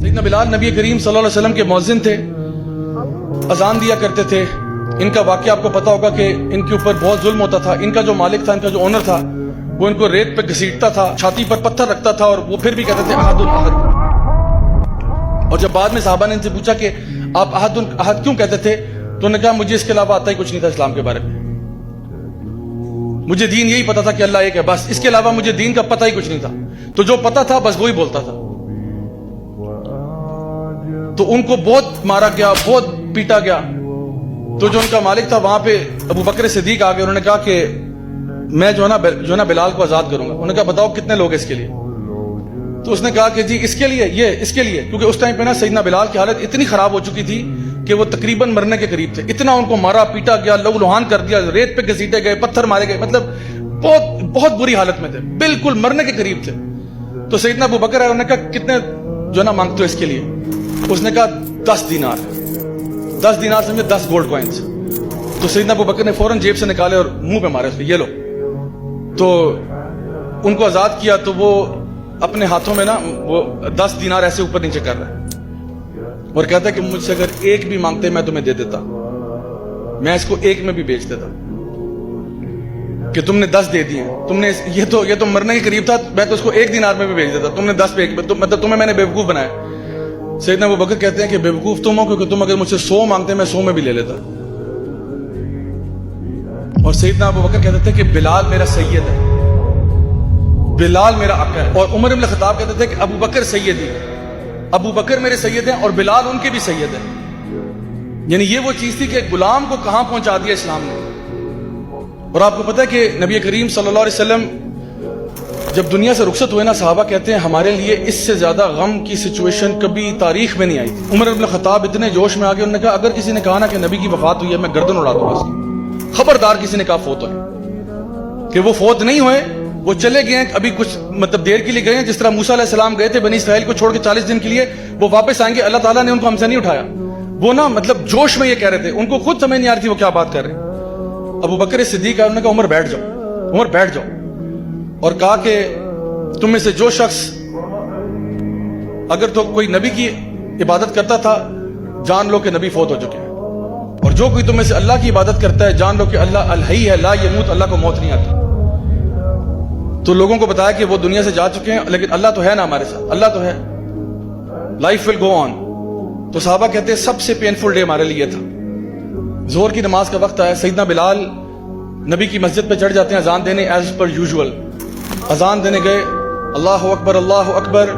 سیدنا بلال نبی کریم صلی اللہ علیہ وسلم کے مؤذن تھے، اذان دیا کرتے تھے۔ ان کا واقعہ آپ کو پتا ہوگا کہ ان کے اوپر بہت ظلم ہوتا تھا۔ ان کا جو مالک تھا، ان کا جو اونر تھا، وہ ان کو ریت پہ گھسیٹتا تھا، چھاتی پر پتھر رکھتا تھا، اور وہ پھر بھی کہتے تھے احد الاحد۔ اور جب بعد میں صحابہ نے ان سے پوچھا کہ آپ احد الاحد کیوں کہتے تھے، تو انہوں نے کہا مجھے اس کے علاوہ آتا ہی کچھ نہیں تھا اسلام کے بارے میں، مجھے دین یہی پتا تھا کہ اللہ ایک ہے، بس اس کے علاوہ مجھے دین کا پتہ ہی کچھ نہیں تھا، تو جو پتا تھا بس وہی بولتا تھا۔ تو ان کو بہت مارا گیا، بہت پیٹا گیا۔ تو جو ان کا مالک تھا وہاں پہ ابو بکر صدیق آ گئے، انہوں نے کہا کہ میں جو ہے نا بلال کو آزاد کروں گا۔ انہوں نے کہا بتاؤ کتنے لوگ اس کے لیے؟ تو اس نے کہا کہ جی اس کے لیے، اس کے لیے، کیونکہ اس ٹائم پہ نا سیدنا بلال کی حالت اتنی خراب ہو چکی تھی کہ وہ تقریباً مرنے کے قریب تھے۔ اتنا ان کو مارا پیٹا گیا، لہو لہان کر دیا، ریت پہ گھسیٹے گئے، پتھر مارے گئے، مطلب بہت بری حالت میں تھے، بالکل مرنے کے قریب تھے۔ تو سیدنا ابو بکر ہے، انہوں نے کہا کتنے جو نا مانگتے ہو اس کے لیے؟ اس نے کہا 10 دینار، 10 دینار سمجھے 10 گولڈ کوائنز۔ تو سیدنا ابو بکر نے فوراً جیب سے نکالے اور منہ پہ مارے اس پہ، یہ لو۔ تو ان کو آزاد کیا، تو وہ اپنے ہاتھوں میں نا وہ 10 دینار ایسے اوپر نیچے کر رہا ہے اور کہتا ہے کہ مجھ سے اگر ایک بھی مانگتے میں تمہیں دے دیتا، میں اس کو ایک میں بھی بیچ دیتا، کہ تم نے 10 دے دیے، تم نے یہ تو مرنے کے قریب تھا، میں تو اس کو 1 دینار میں بھی بیچ دیتا، تم نے 10 پہ ایک، مطلب تمہیں میں نے بیوقوف بنایا۔ سیدنا ابو بکر کہتے ہیں کہ بیوقوف تم ہو، کیونکہ تم اگر مجھ سے 100 مانگتے میں 100 میں بھی لے لیتا۔ اور سیدنا ابو بکر کہتے تھے کہ بلال میرا سید ہے، بلال میرا آقا ہے۔ اور عمر بن الخطاب کہتے تھے کہ ابو بکر سیدی، ابو بکر میرے سید ہیں اور بلال ان کے بھی سید ہیں۔ یعنی یہ وہ چیز تھی کہ غلام کو کہاں پہنچا دیا اسلام نے۔ اور آپ کو پتہ ہے کہ نبی کریم صلی اللہ علیہ وسلم جب دنیا سے رخصت ہوئے نا، صحابہ کہتے ہیں ہمارے لیے اس سے زیادہ غم کی سچویشن کبھی تاریخ میں نہیں آئی تھی۔ عمر بن الخطاب اتنے جوش میں آ گئے، انہوں نے کہا اگر کسی نے کہا نا کہ نبی کی وفات ہوئی ہے، میں گردن اڑا دوں گا اس کی۔ خبردار کسی نے کہا فوت ہوئے، کہ وہ فوت نہیں ہوئے، وہ چلے گئے ہیں، ابھی کچھ مطلب دیر کے لیے گئے ہیں، جس طرح موسیٰ علیہ السلام گئے تھے بنی اسرائیل کو چھوڑ کے 40 دن کے لیے، وہ واپس آئیں گے، اللہ تعالیٰ نے ان کو ہم سے نہیں اٹھایا۔ وہ نا مطلب جوش میں یہ کہہ رہے تھے، ان کو خود سمجھ نہیں آ رہی تھی وہ کیا بات کر رہے ہیں۔ ابو بکر صدیق انہوں نے کہا عمر بیٹھ جاؤ، عمر بیٹھ جاؤ، اور کہا کہ تم میں سے جو شخص اگر تو کوئی نبی کی عبادت کرتا تھا، جان لو کہ نبی فوت ہو چکے ہیں، اور جو کوئی تم میں سے اللہ کی عبادت کرتا ہے، جان لو کہ اللہ الحی ہے لا یموت، اللہ کو موت نہیں آتی۔ تو لوگوں کو بتایا کہ وہ دنیا سے جا چکے ہیں، لیکن اللہ تو ہے نا ہمارے ساتھ، اللہ تو ہے، لائف ول گو آن۔ تو صحابہ کہتے ہیں سب سے پینفل ڈے ہمارے لیے تھا۔ ظہر کی نماز کا وقت آیا، سیدنا بلال نبی کی مسجد پہ چڑھ جاتے ہیں اذان دینے، ایز پر یوزول اذان دینے گئے، اللہ اکبر اللہ اکبر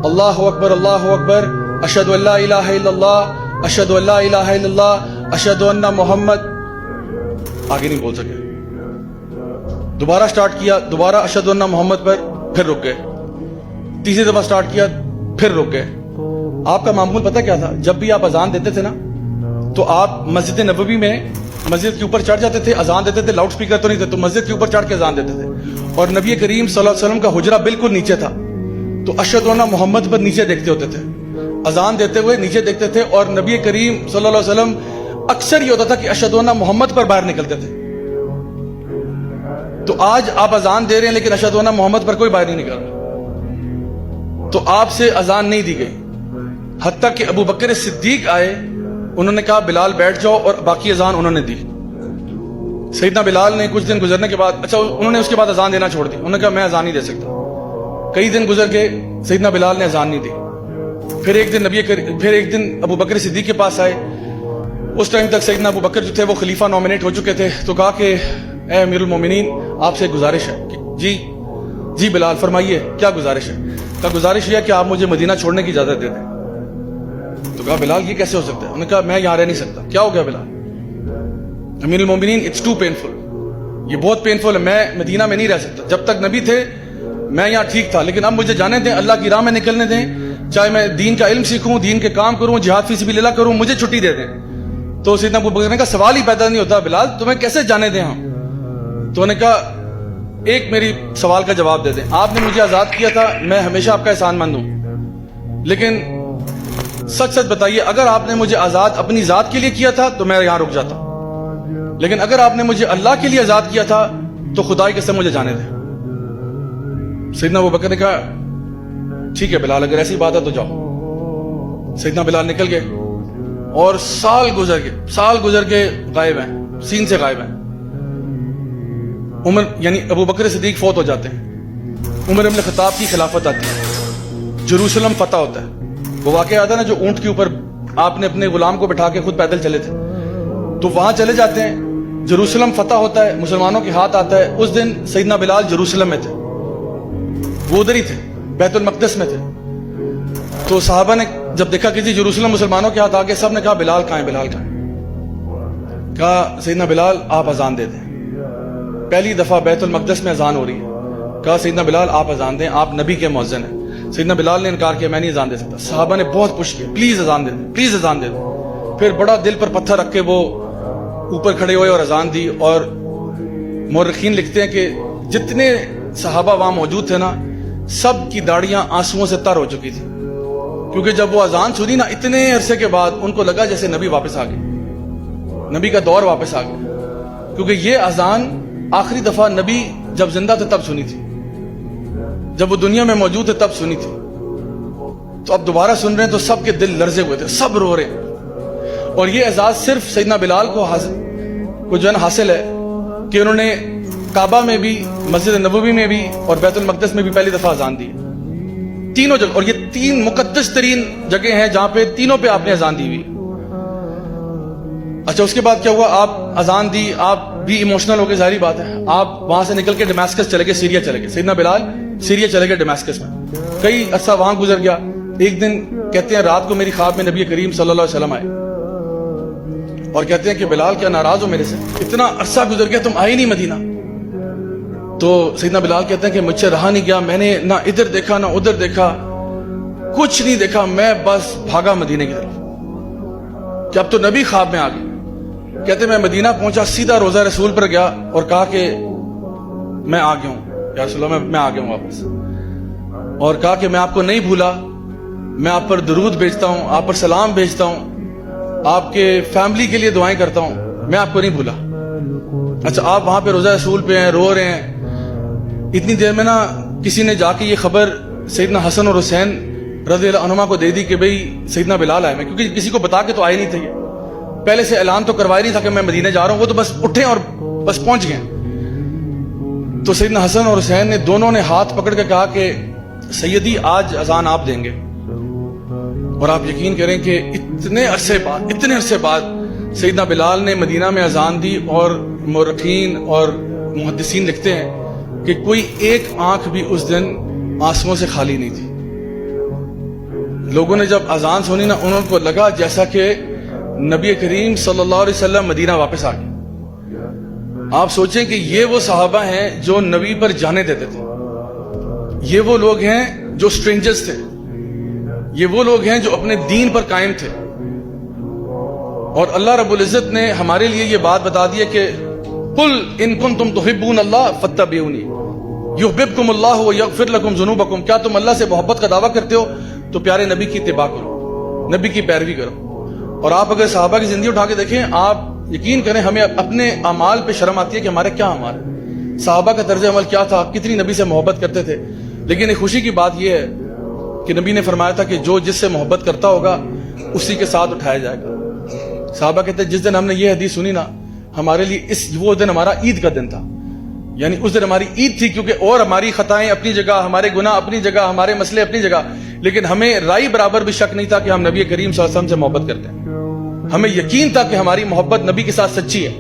اللہ اکبر اللہ اکبر، اشہد ان لا الہ الا اللہ اشہد ان لا الہ الا اللہ اشہد ان محمد، آگے نہیں بول سکے۔ دوبارہ سٹارٹ کیا، دوبارہ اشہد ان محمد پر، پھر رک گئے، تیسری دفعہ سٹارٹ کیا، پھر رک گئے۔ آپ کا معمول پتہ کیا تھا؟ جب بھی آپ اذان دیتے تھے نا، تو آپ مسجد نبوی میں مسجد کے اوپر چڑھ جاتے تھے، اذان دیتے تھے، لاؤڈ سپیکر تو نہیں تھے، تو مسجد کے اوپر چڑھ کے اذان دیتے تھے، اور نبی کریم صلی اللہ علیہ وسلم کا حجرہ بالکل نیچے تھا، تو اشہد ان محمد پر نیچے دیکھتے ہوتے تھے، اذان دیتے ہوئے نیچے دیکھتے تھے، اور نبی کریم صلی اللہ علیہ وسلم اکثر یہ ہوتا تھا کہ اشہد ان محمد پر باہر نکلتے تھے۔ تو آج آپ اذان دے رہے ہیں لیکن اشہد ان محمد پر کوئی باہر نہیں نکل رہا، تو آپ سے اذان نہیں دی گئی، حتیٰ کہ ابو بکر صدیق آئے، انہوں نے کہا بلال بیٹھ جاؤ، اور باقی اذان انہوں نے دی۔ سیدنا بلال نے کچھ دن گزرنے کے بعد، اچھا انہوں نے اس کے بعد اذان دینا چھوڑ دی، انہوں نے کہا میں اذان نہیں دے سکتا۔ کئی دن گزر کے سیدنا بلال نے اذان نہیں دی۔ پھر ایک دن ابو بکر صدیق کے پاس آئے، اس ٹائم تک سیدنا ابو بکر جو تھے وہ خلیفہ نومینیٹ ہو چکے تھے، تو کہا کہ اے امیر المومنین آپ سے ایک گزارش ہے۔ جی بلال فرمائیے کیا گزارش ہے؟ کہا گزارش یہ ہے کہ آپ مجھے مدینہ چھوڑنے کی اجازت دے دیں۔ تو کہا بلال یہ کیسے ہو سکتا ہے؟ انہوں نے کہا میں یہاں رہ نہیں سکتا۔ کیا ہو گیا بلال؟ امیر المومنین اٹس ٹو پینفل، یہ بہت پینفل ہے، میں مدینہ میں نہیں رہ سکتا، جب تک نبی تھے میں یہاں ٹھیک تھا، لیکن اب مجھے جانے دیں، اللہ کی راہ میں نکلنے دیں، چاہے میں دین کا علم سیکھوں، دین کے کام کروں، جہاد فی سبیل اللہ کروں، مجھے چھٹی دے دیں۔ تو سیدنا ابو بکر نے کہا سوال ہی پیدا نہیں ہوتا بلال، تمہیں کیسے جانے دیں ہم؟ تو انہوں نے کہا ایک میری سوال کا جواب دے دیں، آپ نے مجھے آزاد کیا تھا، میں ہمیشہ آپ کا احسان مند ہوں، لیکن سچ سچ بتائیے اگر آپ نے مجھے آزاد اپنی ذات کے لیے کیا تھا تو میں یہاں رک جاتا، لیکن اگر آپ نے مجھے اللہ کے لیے آزاد کیا تھا تو خدا کی قسم مجھے جانے دیں۔ سیدنا ابو بکر نے کہا ٹھیک ہے بلال، اگر ایسی بات ہے تو جاؤ۔ سیدنا بلال نکل گئے اور سال گزر کے غائب ہیں، سین سے غائب ہیں. عمر یعنی ابو بکر صدیق فوت ہو جاتے ہیں، عمر ابن خطاب کی خلافت آتی ہے، جروسلم فتح ہوتا ہے. وہ واقعہ آتا ہے نا جو اونٹ کے اوپر آپ نے اپنے غلام کو بٹھا کے خود پیدل چلے تھے، تو وہاں چلے جاتے ہیں، جروسلم فتح ہوتا ہے، مسلمانوں کے ہاتھ آتا ہے. اس دن سیدنا بلال جروسلم میں تھے، وہ ادھر ہی تھے، بیت المقدس میں تھے. تو صحابہ نے جب دیکھا کہ جی جروسلم مسلمانوں کے ہاتھ آگے، سب نے کہا بلال کہاں ہے، بلال کہاں ہے؟ کہا سیدنا بلال آپ اذان دے دیں. پہلی دفعہ بیت المقدس میں اذان ہو رہی ہے. کہا سیدنا بلال آپ اذان دیں، آپ نبی کے مؤذن ہیں. سیدنا بلال نے انکار کیا، میں نہیں اذان دے سکتا. صحابہ نے بہت پوچھ کیا، پلیز اذان دے دیں، پلیز اذان دے دیں. پھر بڑا دل پر پتھر رکھ کے وہ اوپر کھڑے ہوئے اور اذان دی. اور مورخین لکھتے ہیں کہ جتنے صحابہ وہاں موجود تھے نا، سب کی داڑیاں آنسوؤں سے تر ہو چکی تھی، کیونکہ جب وہ اذان سنی نا اتنے عرصے کے بعد ان کو لگا جیسے نبی واپس آ گئے، نبی کا دور واپس آ گیا. کیونکہ یہ اذان آخری دفعہ نبی جب زندہ تھے تب سنی تھی، جب وہ دنیا میں موجود تھے تب سنی تھی. تو اب دوبارہ سن رہے ہیں تو سب کے دل لرزے ہوئے تھے، سب رو رہے ہیں. اور یہ اعزاز صرف سیدنا بلال کو جو ہے نا حاصل ہے کہ انہوں نے کعبہ میں بھی، مسجد نبوی میں بھی اور بیت المقدس میں بھی پہلی دفعہ اذان دی، تینوں جگہ. اور یہ تین مقدس ترین جگہ ہیں جہاں پہ تینوں پہ آپ نے اذان دی ہوئی. اچھا اس کے بعد کیا ہوا، آپ اذان دی، آپ بھی ایموشنل ہو گئے، ظاہری بات ہے. آپ وہاں سے نکل کے ڈماسکس چلے گئے، سیریا چلے گئے. سیدنا بلال سیریا چلے گئے ڈماسکس میں. کئی عرصہ وہاں گزر گیا. ایک دن کہتے ہیں رات کو میری خواب میں نبی کریم صلی اللہ علیہ وسلم آئے اور کہتے ہیں کہ بلال کیا ناراض ہو میرے سے، اتنا عرصہ گزر گیا تم آئے نہیں مدینہ. تو سیدنا بلال کہتے ہیں کہ مجھ سے رہا نہیں گیا، میں نے نہ ادھر دیکھا نہ ادھر دیکھا، کچھ نہیں دیکھا، میں بس بھاگا مدینے کی طرف کہ اب تو نبی خواب میں آ گئے. کہتے میں مدینہ پہنچا، سیدھا روضہ رسول پر گیا اور کہا کہ میں آ گیا ہوں یا رسول اللہ، میں آ گیا ہوں واپس. اور کہا کہ میں آپ کو نہیں بھولا، میں آپ پر درود بھیجتا ہوں، آپ پر سلام بھیجتا ہوں، آپ کے فیملی کے لیے دعائیں کرتا ہوں، میں آپ کو نہیں بھولا. اچھا آپ وہاں پہ روضہ رسول پہ ہیں، رو رہے ہیں. اتنی دیر میں نا کسی نے جا کے یہ خبر سیدنا حسن اور حسین رضی اللہ عنہما کو دے دی کہ بھئی سیدنا بلال آئے. میں کیونکہ کسی کو بتا کے تو آئے نہیں تھے، یہ پہلے سے اعلان تو کروایا نہیں تھا کہ میں مدینے جا رہا ہوں، وہ تو بس اٹھے اور بس پہنچ گئے. تو سیدنا حسن اور حسین نے دونوں نے ہاتھ پکڑ کے کہا کہ سیدی آج اذان آپ دیں گے. اور آپ یقین کریں کہ اتنے عرصے بعد سیدنا بلال نے مدینہ میں اذان دی. اور مورخین اور محدثین لکھتے ہیں کہ کوئی ایک آنکھ بھی اس دن آنسوؤں سے خالی نہیں تھی. لوگوں نے جب اذان سنی نا انہوں کو لگا جیسا کہ نبی کریم صلی اللہ علیہ وسلم مدینہ واپس آ گئے. آپ سوچیں کہ یہ وہ صحابہ ہیں جو نبی پر جانے دیتے تھے، یہ وہ لوگ ہیں جو سٹرینجرز تھے، یہ وہ لوگ ہیں جو اپنے دین پر قائم تھے. اور اللہ رب العزت نے ہمارے لیے یہ بات بتا دی ہے کہ قل ان کنتم تحبون اللہ فاتبعونی یحببکم اللہ ویغفر لکم ذنوبکم. کیا تم اللہ سے محبت کا دعویٰ کرتے ہو تو پیارے نبی کی اتباع کرو، نبی کی پیروی کرو. اور آپ اگر صحابہ کی زندگی اٹھا کے دیکھیں، آپ یقین کریں ہمیں اپنے اعمال پہ شرم آتی ہے کہ ہمارے کیا اعمال ہیں، صحابہ کا طرز عمل کیا تھا، کتنی نبی سے محبت کرتے تھے. لیکن ایک خوشی کی بات یہ ہے کہ نبی نے فرمایا تھا کہ جو جس سے محبت کرتا ہوگا اسی کے ساتھ اٹھایا جائے گا. صحابہ کہتے ہیں جس دن ہم نے یہ حدیث سنی نا، ہمارے لیے وہ دن ہمارا عید کا دن تھا. یعنی اس دن ہماری عید تھی، کیونکہ اور ہماری خطائیں اپنی جگہ، ہمارے گناہ اپنی جگہ، ہمارے مسئلے اپنی جگہ، لیکن ہمیں رائی برابر بھی شک نہیں تھا کہ ہم نبی کریم صلی اللہ علیہ وسلم سے محبت کرتے ہیں. ہمیں یقین تھا کہ ہماری محبت نبی کے ساتھ سچی ہے.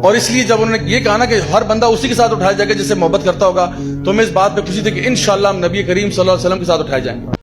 اور اس لیے جب انہوں نے یہ کہا نا کہ ہر بندہ اسی کے ساتھ اٹھایا جائے گا جس سے محبت کرتا ہوگا، تو ہمیں اس بات پہ خوشی تھی کہ انشاءاللہ ہم نبی کریم صلی اللہ علیہ وسلم کے ساتھ اٹھائے جائیں گے.